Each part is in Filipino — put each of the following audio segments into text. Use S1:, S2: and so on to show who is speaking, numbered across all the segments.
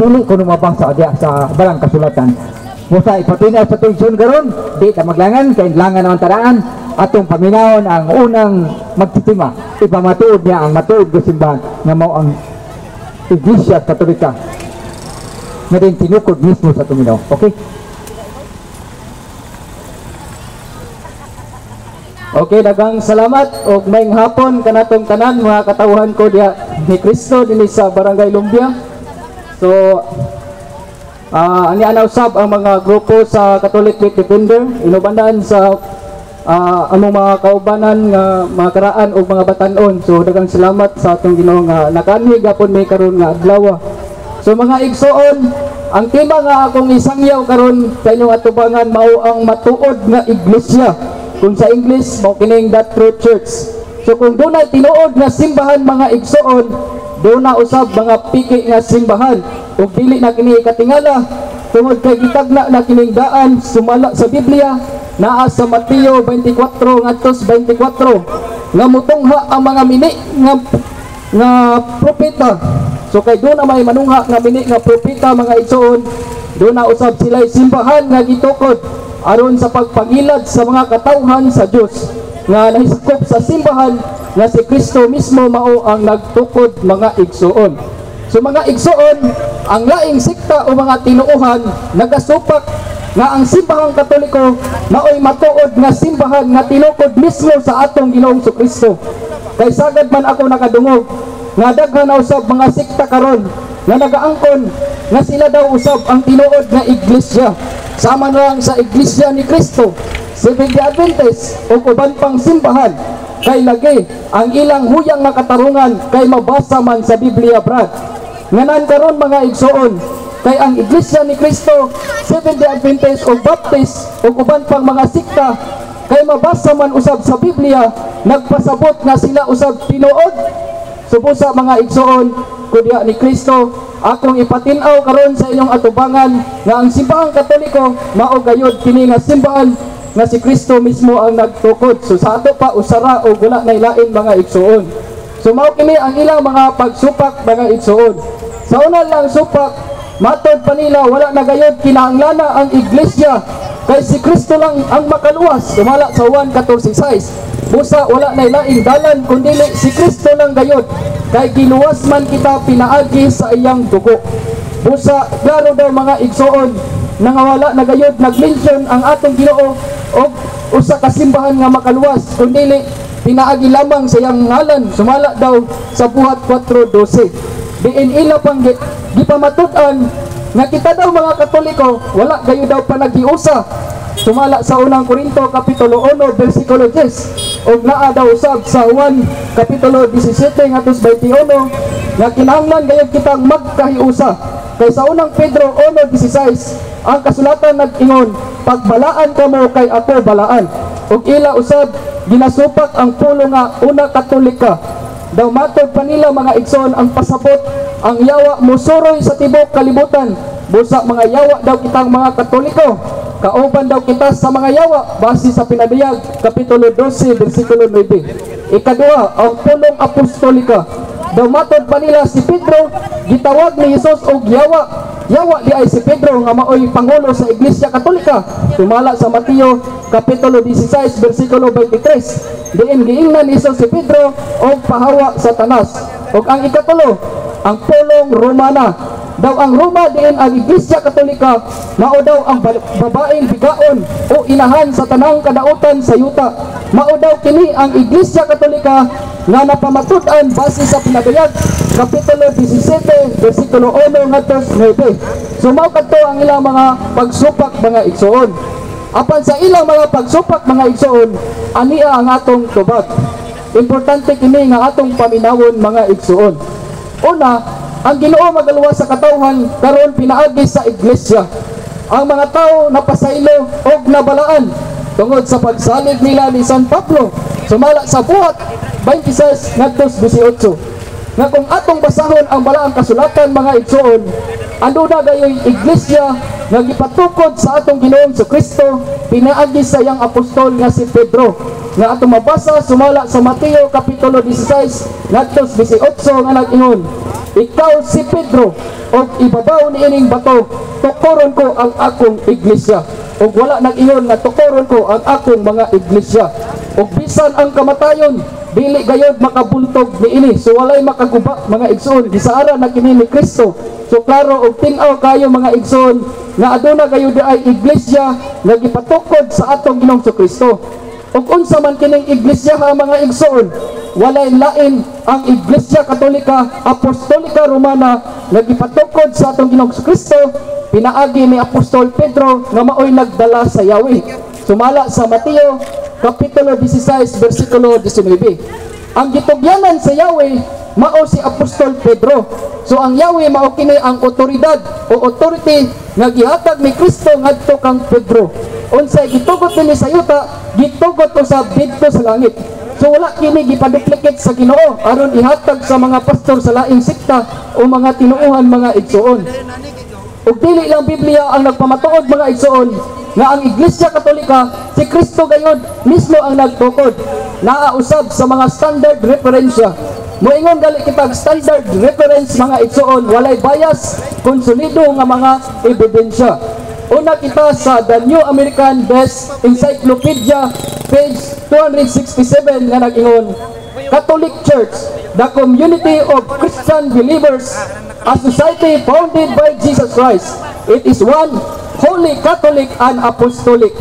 S1: dili ko mabasa diya sa balang kasulatan. Musa ipatinaw sa tension garon, di ta maglangan kay langan naman taraan atong paminawon ang unang magtitima. Ipamatuod niya ang matuod nga simbahan nga mao ang Iglesia Katolika nga din tinukod mismo sa tuminaw. Okay?
S2: Okay, daghang salamat og maayong hapon kanatong tanan mga katawhan ko diha ni Cristo dinhi sa Barangay Lumbia. So ani ana usab ang mga grupo sa Catholic Faith Defender inubandaan sa among mga kaubanan nga mga karaan ug mga batan-on. So daghang salamat sa atong Ginoo nga nakanhi gapon may karon nga adlaw. So mga igsoon, ang tema nga akong isangyaw karon sa inyong atubangan mao ang matuod nga iglesia. Kung sa English mao kining that true church. So kung dunay tinuod nga simbahan mga igsoon, doon na usab mga piki nga simbahan ug dili na kini katingala tungod kay gitagna na kining daan sumala sa Biblia naa sa Mateo 24 ngadtos 24 nga mutungha ang mga mini nga propeta. So kay doon na may manungha nga mini nga propeta mga igsoon, doon na usab sila simbahan nga gitukod aron sa pagpangilad sa mga katawhan sa Dios nga nahisakop sa simbahan nga si Kristo mismo mao ang nagtukod mga igsoon. So mga igsoon, ang laing sikta o mga tinuuhan nagasupak nga ang simbahang Katoliko mao'y matuod nga simbahan nga tinukod mismo sa atong Ginoong Kristo. Kay sagad man ako nakadungog nga daghan na usab mga sikta karon nga nagaangkon nga sila daw usab ang tinuod nga iglesia. Sama na lang sa iglesia ni Kristo, Seventh-day Adventist o uban pang simbahan kay lagi ang ilang huyang nga katarungan kay mabasa man sa Biblia brad. Nganan karon mga igsoon, kay ang iglesia ni Kristo, Seventh-day Adventist o Baptist o uban pang mga sikta kay mabasa man usab sa Biblia, nagpasabot nga sila usab tinuod. Subusa mga igsoon, kudya ni Kristo, akong ipatinaw karon sa inyong atubangan nga ang simbahang Katoliko mao gayud kini nga simbahan nga si Kristo mismo ang nagtukod. So sa ato pa usara o wala na ilain mga igsoon. So mao kini ang ilang mga pagsupak mga igsoon. Sa una lang supak, matod pa nila wala na gayud kinahanglan ang iglesia kay si Kristo lang ang makaluwas. Sumala sa Juan 14:6. Busa wala na ilaing dalan kundi si Kristo lang gayud kay giluwas man kita pinaagi sa iyang dugo. Busa klaro daw mga igsoon nangawala na gayud nag-mention ang atong Ginoo og usa ka simbahan nga makaluwas kundi pinaagi lamang sa iyang ngalan. Sumala daw sa buhat 4:12. Diin ila pang gipamatud-an nga kita daw mga Katoliko wala gayud daw panaghiusa. Sumala sa unang Korinto kapitulo 1 bersikulo 10 og naa daw usab sa Juan kapitulo 17 ngadto 21 nga kinahanglan gayud kitang magkahiusa. Kay sa unang Pedro 1:16 ang kasulatan nag-ingon, pagbalaan kamo kay ako balaan. Ug ila usab ginasupak ang pulo nga una Katolika. Daw matod pa nila mga igsoon ang pasabot ang yawa musuroy sa tibok kalibutan. Busa mga yawa daw kitang mga Katoliko. Kauban daw kita sa mga yawa base sa Pinadayag kapitulo 12 bersikulo 9. Ikaduha ang pulong apostolika. Daw matod pa nila si Pedro gitawag ni Hesus og yawa. Yawa di ay si Pedro nga maoy pangulo sa Iglesia Katolika. Tumala sa Mateo kapitulo 16 bersikulo 23. Diin giingnan ni Hesus si Pedro og pahawa sa tanas. Og ang ikatulo ang pulong Romana. Daw ang Roma diin ang Iglesia Katolika mao daw ang babaeng bigaon o inahan sa tanang kadautan sa yuta. Mao daw kini ang Iglesia Katolika nga napamatud-an base sa Pinadayag kapitulo 17 bersikulo 1 ngadto 9. So mao kadto ang ilang mga pagsupak mga igsoon. Apan sa ilang mga pagsupak mga igsoon, ania ang atong tubag. Importante kini nga atong paminawon mga igsoon. Una, ang Ginoo magaluwas sa katawhan karon pinaagi sa iglesia. Ang mga tao napasaylo og nabalaan tungod sa pagsalig nila ni San Pablo. Sumala sa buhat 26 ngadto 18. Nga kung atong basahon ang balaang kasulatan mga igsoon, ando na gayoy iglesia nga gipatukod sa atong Ginoong Kristo pinaagi sa iyang apostol nga si Pedro. Nga atong mabasa sumala sa Mateo kapitulo 16 ngadto 18 nga nag-ingon, ikaw si Pedro, o ibabaw ni ining bato, tukoron ko ang akong iglesia. O wala nag-ingon nga tukoron ko ang akong mga iglesia. O bisan ang kamatayon, dili gayod makabuntog ni ini. So walay makaguba mga igsoon, gisaara na kini ni Kristo. So klaro og tin-aw kayo mga igsoon nga aduna gayud ay iglesia nga gipatukod sa atong Ginoong Kristo. Ug unsa man kining iglesia ha mga igsoon, walay lain ang Iglesia Katolika Apostolika Romana nga gipatukod sa atong Ginoong Kristo, pinaagi ni Apostol Pedro nga maoy nagdala sa Yahweh. Sumala sa Mateo Kapitulo 16, versikulo 19. Ang gitugyanan sa Yahweh mao si Apostol Pedro. So ang Yahweh mao kini ang otoridad o authority nga gihatag ni Kristo ngadto kang Pedro. Unsay gitugot ni sa yuta, gitugot usab didto sa langit. So wala kini gipaduplicate sa Ginoo aron ihatag sa mga pastor sa laing sekta o mga tinuohan mga igsoon. Ug dili lang Biblia ang nagpamatuod mga igsoon nga ang Iglesia Katolika si Kristo gayud mismo ang nagtukod. Naausab sa mga standard referensya. Moingon gali kitag standard reference mga igsoon, walay bias, konsolido nga mga ebidensya. Una kita sa The New American Best Encyclopedia, page 267 nga nag-ingon, Catholic Church, the community of Christian believers, a society founded by Jesus Christ. It is one, holy, Catholic, and apostolic.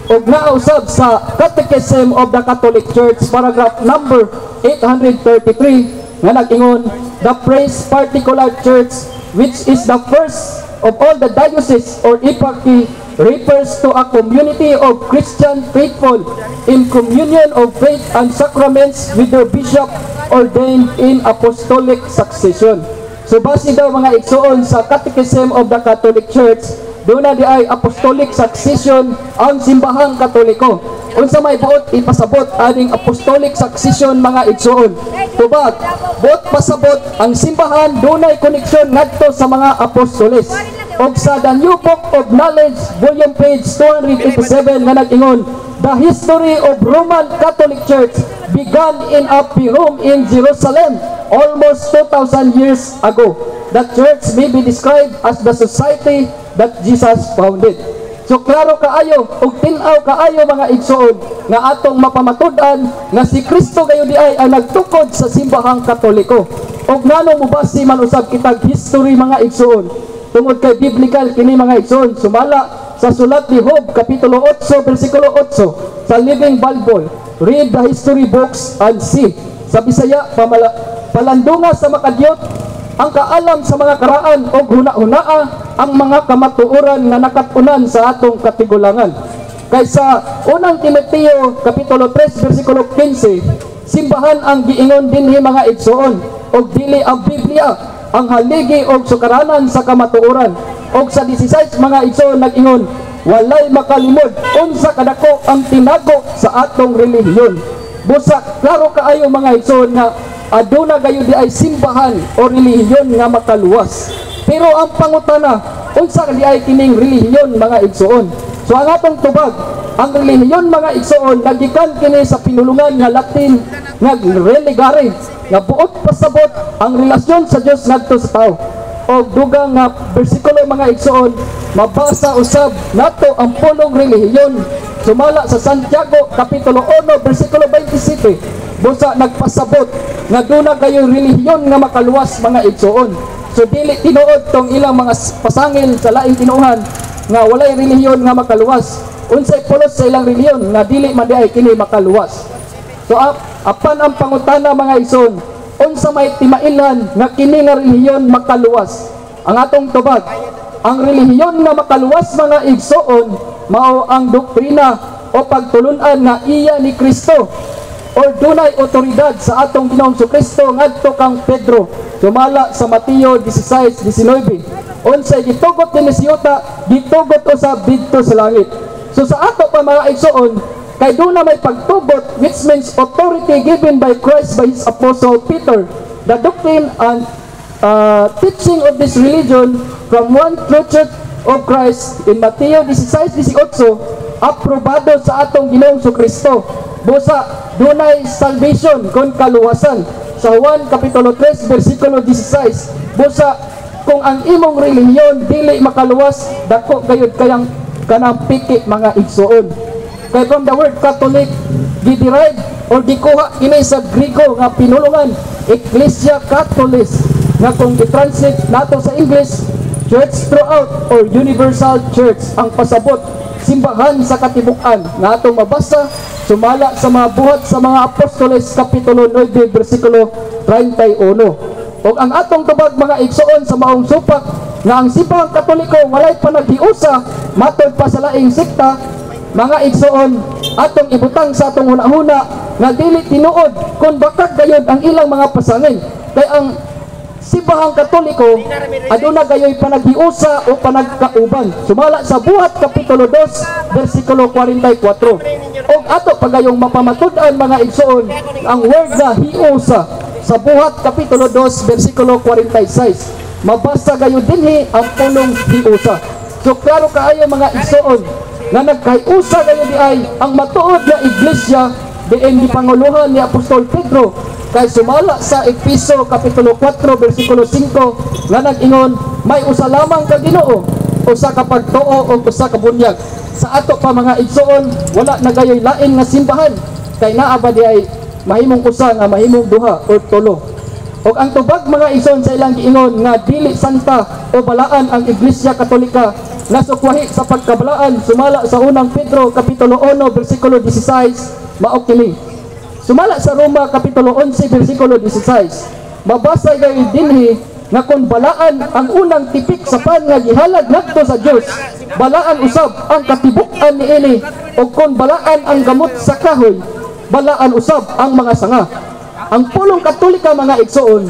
S2: Og nausab sa Catechism of the Catholic Church, paragraph number 833, nga nag-ingon, the praise particular church, which is the first of all the dioceses or eparchy, refers to a community of Christian faithful in communion of faith and sacraments with their bishop ordained in apostolic succession. So base daw mga igsoon sa Catechism of the Catholic Church, doon na di ay apostolic succession ang simbahang Katoliko. Unsa may buot ipasabot aning apostolic succession mga igsoon. Tubag, buot pasabot ang simbahan dunay koneksyon ngadto sa mga apostoles. Og sa The New Book of Knowledge, volume page 287 nga nag-ingon, the history of Roman Catholic Church began in Upper Rome in Jerusalem almost 2,000 years ago. The church may be described as the society that Jesus founded. So klaro kaayo ug tin-aw kaayo mga igsoon nga atong mapamatud-an nga si Kristo gayud di ay ang nagtukod sa simbahang Katoliko. Ug nganong mubasi man usab kitag history mga igsoon tungod kay biblical kini mga igsoon. Sumala sa sulat ni Job kapitulo 8 bersikulo 8 sa Living Bible, read the history books and see. Sa Bisaya palandunga sa makadyot ang kaalam sa mga karaan o huna-hunaa ang mga kamatuoran na nakatunan sa atong katigulangan. Kaysa unang Timoteo kapitulo 3 bersikulo 15, simbahan ang giingon dinhi mga igsoon og dili ang Biblia ang haligi og sukaranan sa kamatuoran. Og sa 16 mga igsoon nag-ingon, walay makalimod unsa kadako ang tinago sa atong relihiyon. Busa klaro kaayo mga igsoon nga aduna gayud di ay simbahan o relihiyon nga makaluwas. Pero ang pangutana, unsa di ay kining relihiyon mga igsoon? So ang atong tubag, ang relihiyon mga igsoon nagikan kini sa pinulungan nga Latin nga religare, nga buot pasabot ang relasyon sa Dios ngadto sa tao. O dugang nga bersikulo mga igsoon, mabasa usab nato ang pulong relihiyon. Sumala sa Santiago kapitulo 1 bersikulo 27. Busa nagpasabot nga duna kayo relihiyon nga makaluwas mga igsoon. So dili tinuod tong ilang mga pasangil sa laing tinuhan nga walay relihiyon nga makaluwas. Unsay pulos sa ilang relihiyon nga dili man diay kini makaluwas. So apan ang pangutana mga igsoon, unsa may timailan nga kini nga relihiyon makaluwas? Ang atong tubag, ang relihiyon nga makaluwas mga igsoon mao ang doktrina o pagtulunan nga iya ni Kristo or dunay otoridad sa atong Ginoong Kristo ngadto kang Pedro. Sumala sa Mateo 16:19. Unsay gitugot ni siyota, gitugot usab didto sa langit. So sa ato pa mga igsoon, kay duna may pagtugot which means authority given by Christ by his apostle Peter. The doctrine and teaching of this religion from one true church of Christ in Mateo 16:18 aprobado sa atong Ginoong Kristo. Busa dunay salvation kon kaluwasan. sa Juan Kapitulo 3 versikulo 16, busa kung ang imong relihiyon dili makaluwas, dako gayud kayang kanang piki mga igsuon. Kay from the word Catholic, giderive or gikuha kini sa Griego nga pinulungan Ecclesia Catholis, nga kung i-translate nato sa English, Church throughout or Universal Church, ang pasabot simbahan sa katibukan nga atong mabasa sumala sa mga buhat sa mga Apostoles Kapitulo 9 versikulo 31. Og ang atong tubag mga igsoon sa maong supak nga ang simbahang Katoliko walay panaghiusa matod pa sa laing sekta, mga igsoon atong ibutang sa atong hunahuna nga dili tinuod kung bakag gayud ang ilang mga pasangil. Kay ang simbahang Katoliko aduna gayoy panaghiusa o panagkauban sumala sa buhat Kapitulo 2 versikulo 44. Og ato pagayong mapamatud-an mga igsoon ang word na hiusa sa buhat Kapitulo 2 versikulo 46. Mabasa gayud dinhi ang punong hiusa. So klaro kaayo mga igsoon nga nagkahiusa gayud di ay ang matuod nga iglesia diin gipanguluhan ni Apostol Pedro, kay sumala sa Efeso Kapitulo 4 versikulo 5 nga nag-ingon, may usa lamang ka Ginoo, usa ka pagtuo o usa ka bunyag. Sa ato pa mga igsoon wala na gayoy lain nga simbahan, kay naa ba di ay mahimong usa nga mahimong duha o tulo. Og ang tubag mga igsoon sa ilang giingon nga dili santa o balaan ang Iglesia Katolika, nasukwahi sa pagkabalaan sumala sa unang Pedro Kapitulo 1 versikulo 16 mao kini. Sumala sa Roma Kapitulo 11 versikulo 16, mabasa gayon dinhi nga kung balaan ang unang tipik sa pan nga gihalad ngadto sa Dios, balaan usab ang katibuk-an niini, o kung balaan ang gamot sa kahoy, balaan usab ang mga sanga. Ang pulong Katolika mga igsoon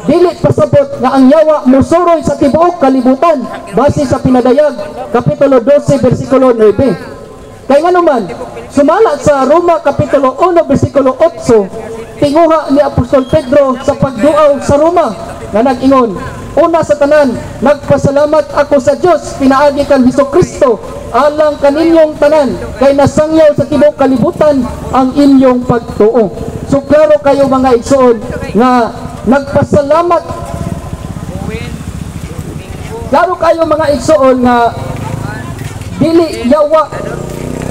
S2: dili pasabot nga ang yawa musuroy sa tibuok kalibutan base sa Pinadayag Kapitulo 12 versikulo 9. Kaya nga naman, sumala sa Roma Kapitulo 1 versikulo 8, tinguha ni Apostol Pedro sa pagduaw sa Roma nga nag-ingon, una sa tanan, nagpasalamat ako sa Dios pinaagi kan Hesukristo alang kaninyong tanan, kay nasangyaw sa tibuok kalibutan ang inyong pagtuo. So klaro kayo mga igsoon nga nagpasalamat, klaro kayo mga igsoon nga dili yawa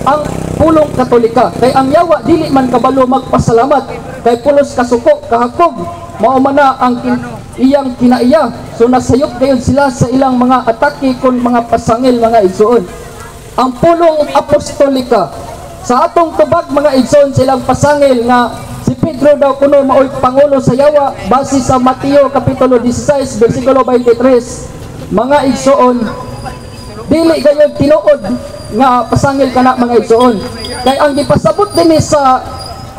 S2: ang pulong Katolika, kay ang yawa dili man kabalo magpasalamat, kay pulos kasuko kahakog mao man na ang iyang kinaiya. So nasayop gayon sila sa ilang mga atake kon mga pasangil mga igsoon. Ang pulong Apostolika sa atong tubag mga igsoon sa ilang pasangil nga si Pedro daw kuno maoy pangulo sa yawa base sa Mateo Kapitulo 16 versikulo 23. Mga igsoon, dili gayon tinuod nga pasangil kana mga igsoon, kay ang gipasabot dinhi sa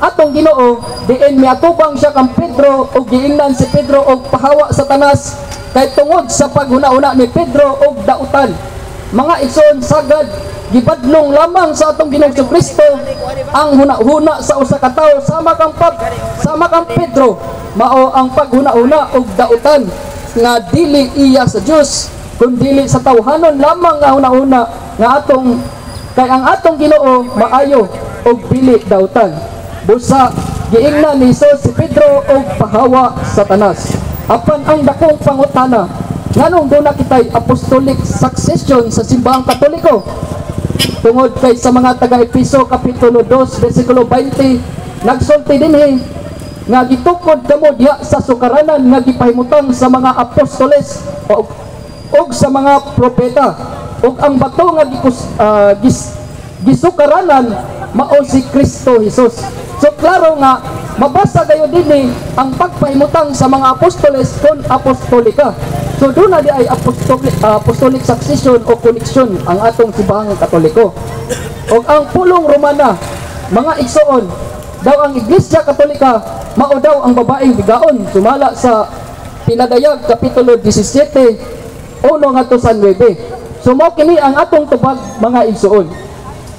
S2: atong Ginoo diin miatubang siya kang Pedro og giingnan si Pedro og pahawa sa tanas, kay tungod sa paghuna-una ni Pedro og dautan. Mga igsoon, sagad gibadlong lamang sa atong Ginoong Kristo ang huna-huna sa usa ka tawo sama kang Pedro, mao ang paghuna-una og dautan nga dili iya sa Dios kundi sa tawhanon lamang nga huna-huna nga atong, kay ang atong Ginoo maayo og dili dautan. Busa giingnan ni Jesus si Pedro og pahawa sa tanas. Apan ang dakong pangutana, nganong duna kitay apostolic succession sa simbahang Katoliko? Tungod kay sa mga taga-Efeso Kapitulo 2 versikulo 20, nagsulti dinhi nga gitukod kamo diha sa sukaranan nga gipahimutang sa mga apostoles og sa mga propeta, ug ang bato nga gisukaranan mao si Kristo Jesus. So klaro nga mabasa kayo dinhi ang pagpahimutang sa mga apostoles kon apostolika. So doon na di ay apostolic succession o koneksyon ang atong simbahang Katoliko. Og ang pulong Romana mga igsoon, daw ang Iglesia Katolika mao daw ang babaeng bigaon sumala sa Pinadayag Kapitulo 17 uno nga to sa 9. So mao kini ang atong tubag mga igsoon.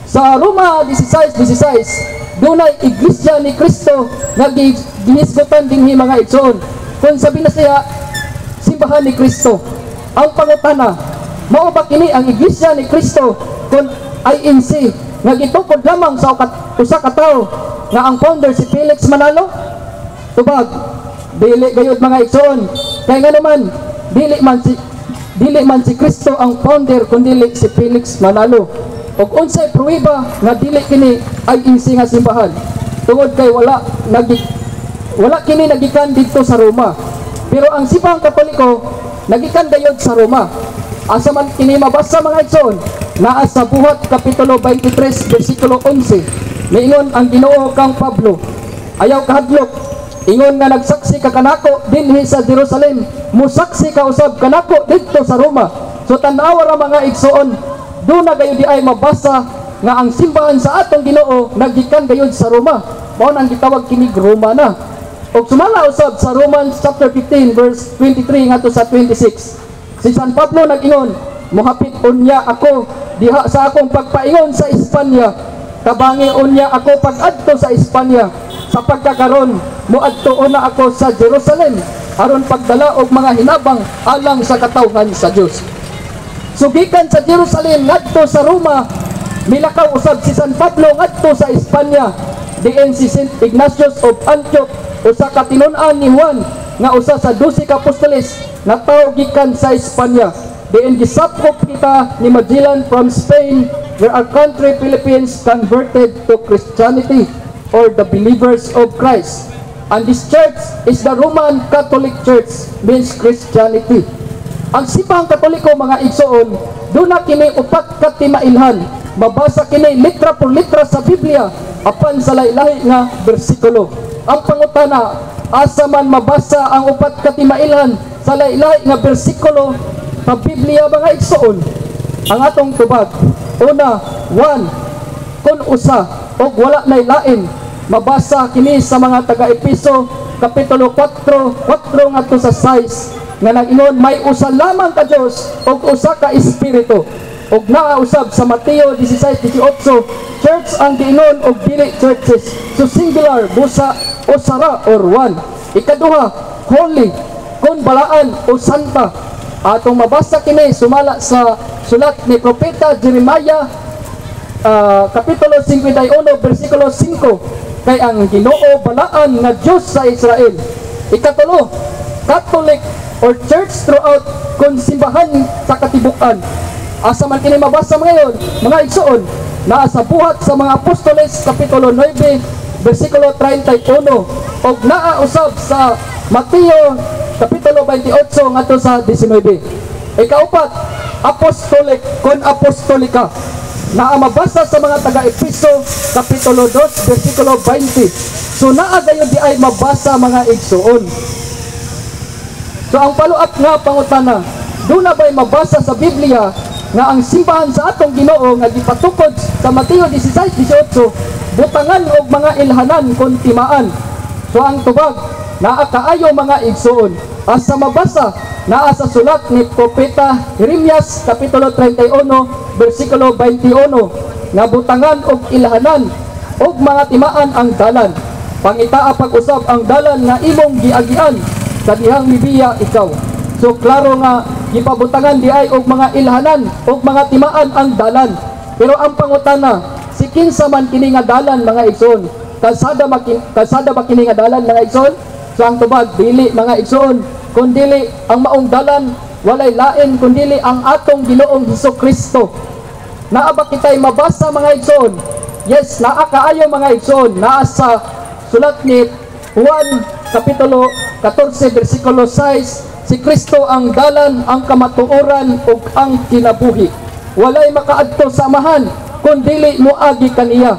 S2: Sa Roma 16:16, dunay Iglesia ni Kristo nga gihisgotan dinhi mga igsoon. Kung sabi na siya simbahan ni Kristo, ang pangutana, mao ba kini ang Iglesia ni Kristo kung INC nga gitukod lamang sa usa ka tawo nga ang founder si Felix Manalo? Tubag, Dili gayud mga igsoon. Kay nga naman dili man si Kristo ang founder kundi si Felix Manalo. Og unsay pruweba nga dili kini ay insi nga simbahan. Tungod kay wala kini nagikan dito sa Roma. Pero ang simbahang Katoliko nagikan gayud sa Roma. Asa man kini mabasa mga igsoon, naa sa Buhat kapitulo 23 bersikulo 11. Miingon ang Ginoo kang Pablo, ayaw kahadlok, ingon nga nagsaksi ka kanako dinhi sa Jerusalem, musaksi ka usab kanako dito sa Roma. So tanawa ra mga igsoon, do na gayon di ay mabasa nga ang simbahan sa atong Ginoo nagikan gayon sa Roma. Mao nang gitawag kini Roma na. Og sumala usab sa Romans chapter 15 verse 23 ngadto sa 26. Si San Pablo nag-ingon, muhapit unya ako diha sa akong pagpaingon sa Espanya. Kabangi unya ako pag-adto sa Espanya. Sa pagkakaron, muadto na ako sa Jerusalem aron pagdala og mga hinabang alang sa katawhan sa Dios. Sugikan sa Jerusalem ngadto sa Roma, milakaw usab si San Pablo ngadto sa Espanya. Diin si Saint Ignatius of Antioch, usa ka tinun-an ni Juan nga usa sa 12 ka apostoles na tawo gikan sa Espanya. Diin gisapkop kita ni Magellan from Spain, where our country Philippines converted to Christianity or the believers of Christ. And this church is the Roman Catholic Church, means Christianity. Ang simbahang Katoliko mga igsoon, doon na kini upat ka timailhan. Mabasa kini litra por litra sa Biblia apan sa lahi-lahi nga bersikulo. Ang pangutana, asa man mabasa ang upat ka timailhan sa lahi-lahi nga bersikulo sa Biblia mga igsoon? Ang atong tubag, una, 1, kun usa og wala nay lain, mabasa kini sa mga taga-Epeso kapitulo 4 ngadto sa 6 nga nag-ingon may usa lamang ka Dios og usa ka espiritu. Og naausab sa Mateo 16:18, church ang giingon og dili churches. So singular, busa o sara or one. Ikaduha, holy, kun balaan o santa. Atong mabasa kini sumala sa sulat ni propeta Jeremiah kapitulo 51 bersikulo 5, kay ang Ginoo balaan nga Dios sa Israel. Ikatulo, Catholic or church throughout kun simbahan sa katibukan. Asa man kini mabasa ngayon mga igsoon, naa sa Buhat sa mga Apostoles kapitulo 9 bersikulo 31 og naa usab sa Mateo kapitulo 28 ngadto sa 19. Ikaupat, apostolic kon apostolika, naa mabasa sa mga taga-Epeso kapitulo 2 bersikulo 20. So naa gayon di ay mabasa mga igsoon. So ang follow-up nga pangutana, doon na ba'y mabasa sa Biblia nga ang simbahan sa atong Ginoo nga gipatukod sa Mateo 16:18 butangan og mga ilhanan kon timaan? So ang tubag, naa kaayo mga igsoon. Asa mabasa naa sa sulat ni propeta Jeremias kapitulo 31 bersikulo 21 nga butangan og ilhanan og mga timaan ang dalan. Pangitaa pag-usab ang dalan nga imong giagian sa dihang mibiya ikaw. So klaro nga gipabutangan di ay og mga ilhanan og mga timaan ang dalan. Pero ang pangutana, si kinsa man kini nga dalan mga igsoon? Kalsada ba kini nga dalan mga igsoon? So ang tubag, dili mga igsoon, kundili ang maong dalan walay lain kundili ang atong Ginoong Hesukristo. Naa ba kitay mabasa mga igsoon? Yes, naa kaayo mga igsoon. Naa sa sulat ni Juan kapitulo 14 bersikulo 6, si Kristo ang dalan, ang kamatuoran ug ang kinabuhi. Walay makaadto sa amahan kun dili moagi kaniya.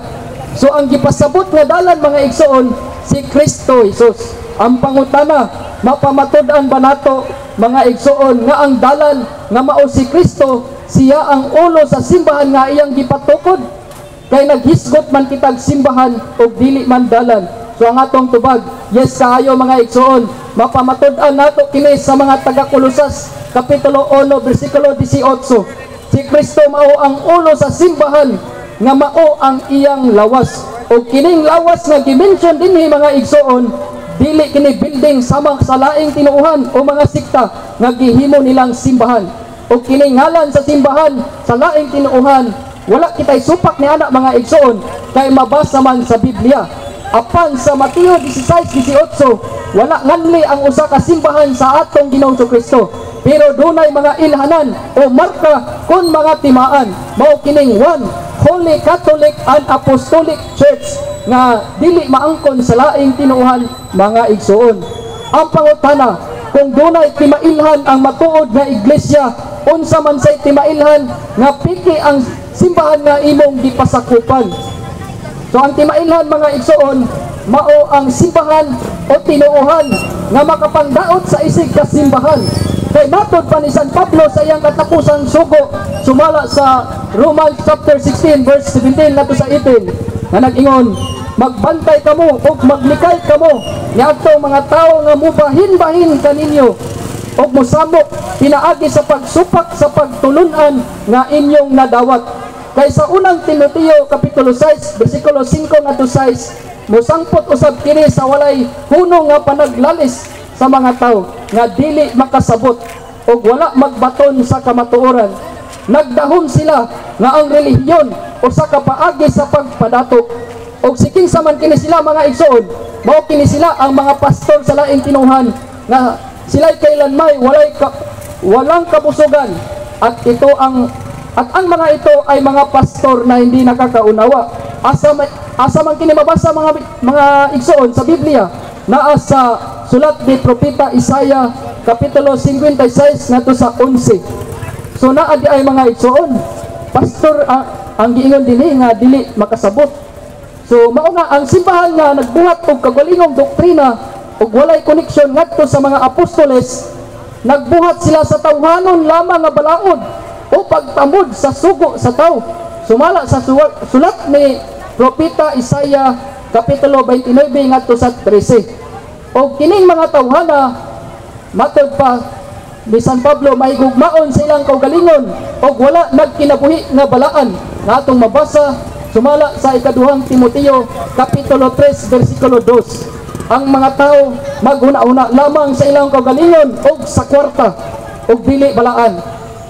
S2: So ang gipasabot nga dalan mga igsoon, si Kristo Jesus. Ang pangutana, mapamatud-an ba nato mga igsoon nga ang dalan nga mao si Kristo, siya ang ulo sa simbahan nga iyang gipatukod? Kay naghisgot man kitag simbahan ug dili man dalan. So ang atong tubag, yes kaayo mga igsoon, mapamatud-an nato kini sa mga taga-Kolosas kapitulo 1 bersikulo 18. Si Kristo mao ang ulo sa simbahan nga mao ang iyang lawas. O kining lawas nga gimension dinhi mga igsoon, dili kini building sama sa laing tinuuhan o mga sikta nga gihimo nilang simbahan. O kining ngalan sa simbahan sa laing tinuuhan, wala kitay supak ni anak mga igsoon kay mabasa man sa Biblia. Apan sa Mateo 16:18, wala nganli ang usa ka simbahan sa atong Ginoong Kristo, pero dunay mga ilhanan o marka kon mga timaan. Mao kining one Holy Catholic and Apostolic Church nga dili maangkon sa laing tinuohan, mga igsoon. Ang pangutana, kung dunay timailhan ang matuod nga iglesia, unsa man say timailhan nga piki ang simbahan nga imong gipasakupan. So ang timailhan, mga igsoon, mao ang simbahan o tinuohan nga makapangdaot sa isig ka simbahan. Kay matod pa ni San Pablo sa iyang katapusan sugo, sumala sa Romans chapter 16 verse 17 nato sa 18, nga nag-ingon, magbantay kamo o maglikay kamo niadto mga tao nga mubahin-bahin kaninyo o musamok pinaagi sa pagsupak sa pagtulunan nga inyong nadawat. Kay sa unang Timoteo kapitulo 6 bersikulo 5 ngadto 6, musangpot usab kini sa walay hunong nga panaglalis sa mga tao nga dili makasabot o wala magbaton sa kamatuoran. Nagdahom sila nga ang relihiyon o sa kapaagi sa pagpadato. O siking saman kini sila, mga igsoon, mao kini sila ang mga pastor sa laing tinuhan nga sila'y kailanmay walang kabusugan, at ang mga ito ay mga pastor na hindi nakakaunawa. Asa man kini mabasa, mga igsoon, sa Biblia, naa sa sulat ni Propeta Isaiah kapitulo 56 nato sa 11. So naa di ay mga igsoon, pastor ang giingon dinhi nga dili makasabot. So mao nga ang simbahan nga nagbuhat og kagalingong doktrina ug walay koneksyon ngadto sa mga apostoles, nagbuhat sila sa tawhanon lamang nga balaod o pagtamod sa sugo sa tao. Sumala sa sulat ni Propeta Isaiah kapitulo 29 ngadto sa 13. O kining mga tawhana, matod pa ni San Pablo, may gugmaon sa ilang kaugalingon o wala nagkinabuhi nga balaan na atong mabasa sumala sa ikaduhang Timoteo kapitulo 3 versikulo 2. Ang mga tao maghuna-una lamang sa ilang kaugalingon o sa kwarta o dili balaan.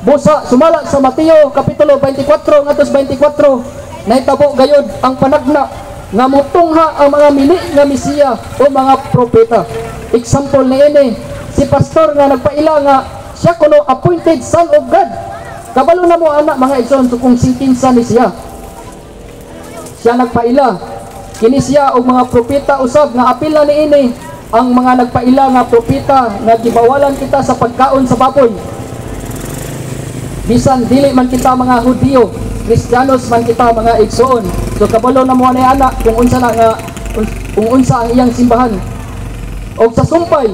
S2: Busa sumala sa Mateo kapitulo 24 ngadto 24, nahitabo gayud ang panagna nga mutungha ang mga mili nga Mesiya o mga propeta. Example ni ini, si pastor nga nagpaila nga siya kuno appointed son of God. Kabalo na mo anak, mga igsoon, kung sintinsa ni siya. Siya nagpaila. Kini siya o mga propeta usab nga apila ni ini ang mga nagpaila nga propeta nga gibawalan kita sa pagkaon sa baboy. Bisan dili man kita mga Hudiyo, Kristiyanos man kita, mga igsoon. So kabalo na mo ni anak kung unsa ang iyang simbahan. O sa sumpay,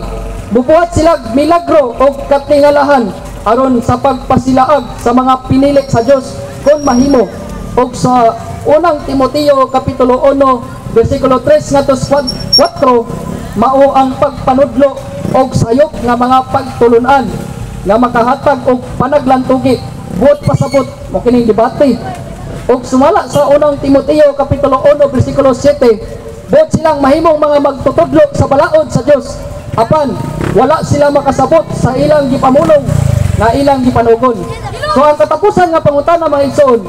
S2: bubuhat sila milagro o katingalahan aron sa pagpasilaag sa mga pinilik sa Dios kon mahimo. O sa unang Timoteo kapitulo 1 versikulo 3 ngadto 4, mao ang pagpanudlo og sayop nga mga pagtulunan nga makahatag og panaglantugi buot pasabot mo kining debate. Og sumala sa unang Timoteo kapitulo 1 versikulo 7, buot silang mahimong mga magtutudlo sa balaod sa Dios, apan wala sila makasabot sa ilang gipamulong na ilang gipanugon. So ang katapusan nga pangutana, mga igsoon,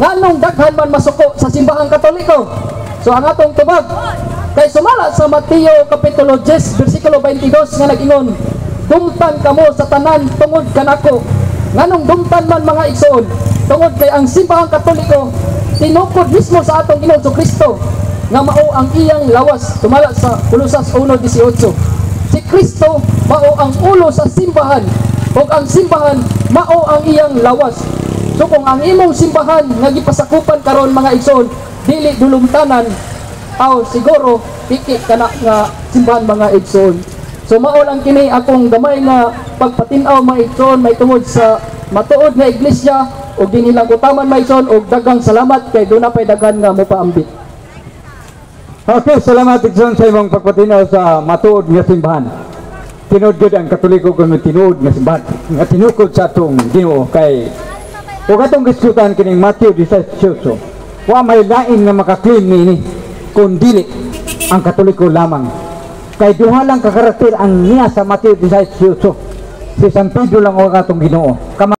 S2: nganong daghan man masuko sa simbahang Katoliko? So ang atong tubag kay sumala sa Mateo kapitulo 10 versikulo 22 nga nag-ingon, dumtan kamo sa tanan tungod kanako. Nganong dumtan man, mga igsoon? Tungod kay ang simbahang Katoliko tinukod mismo sa atong Ginoong Kristo nga mao ang iyang lawas. Sumala sa Kolosas 1:18, si Kristo mao ang ulo sa simbahan ug ang simbahan mao ang iyang lawas. So kung ang imong simbahan nga gipasakupan karon, mga igsoon, dili dulumtanan, aw siguro piki kana nga simbahan, mga igsoon. So mao lang kini akong gamay nga pagpatin-aw, mga igsoon, may tungod sa matuod nga iglesia ug dinhi lang utaman, mga igsoon, ug daghang salamat kay doon na pay daghan nga mopaambit.
S1: Okay, salamat igsoon sa imong pagpatinaw sa matuod nga simbahan. Tinuod gyud ang Katoliko kung tinuod nga simbahan nga tinukod sa atong Ginoo. Kay ug atong gisgutan kining Mateo 16, wa may lain nga makaklaim nini kun dili ang Katoliko lamang. Kay duha lang ka karakter ang niya sa Mateo 16, si San Pedro lang o atong Ginoo.